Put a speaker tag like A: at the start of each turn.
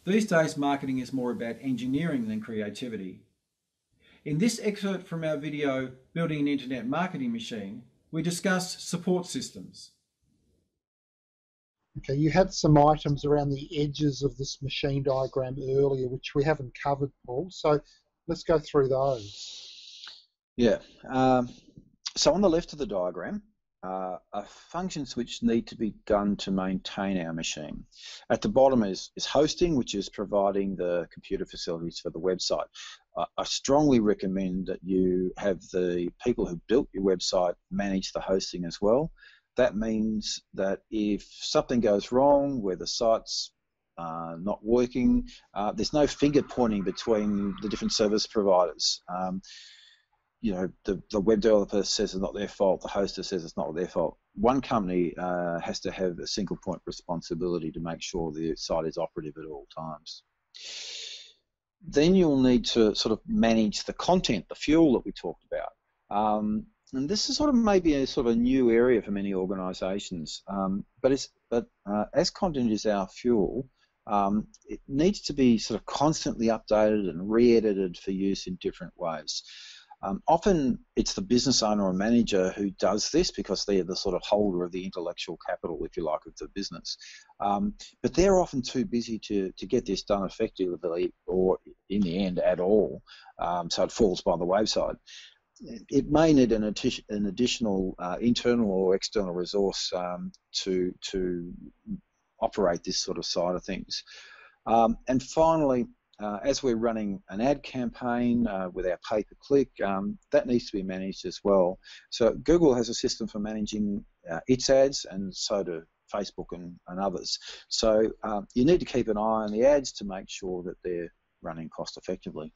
A: These days, marketing is more about engineering than creativity. In this excerpt from our video, Building an Internet Marketing Machine, we discuss support systems.
B: Okay, you had some items around the edges of this machine diagram earlier, which we haven't covered, Paul. So let's go through those.
C: Yeah. So on the left of the diagram are functions which need to be done to maintain our machine. At the bottom is hosting, which is providing the computer facilities for the website. I strongly recommend that you have the people who built your website manage the hosting as well. That means that if something goes wrong, where the site's not working, there's no finger pointing between the different service providers. You know, the web developer says it's not their fault, the hoster says it's not their fault. One company has to have a single point responsibility to make sure the site is operative at all times. Then you'll need to sort of manage the content, the fuel that we talked about. And this is sort of maybe a sort of a new area for many organisations, but as content is our fuel, it needs to be sort of constantly updated and re-edited for use in different ways. Often it's the business owner or manager who does this because they're the sort of holder of the intellectual capital, if you like, of the business. But they're often too busy to get this done effectively or in the end at all, so it falls by the wayside. It may need an additional internal or external resource to operate this sort of side of things. And finally, as we're running an ad campaign with our pay-per-click, that needs to be managed as well. So Google has a system for managing its ads, and so do Facebook and others. So you need to keep an eye on the ads to make sure that they're running cost effectively.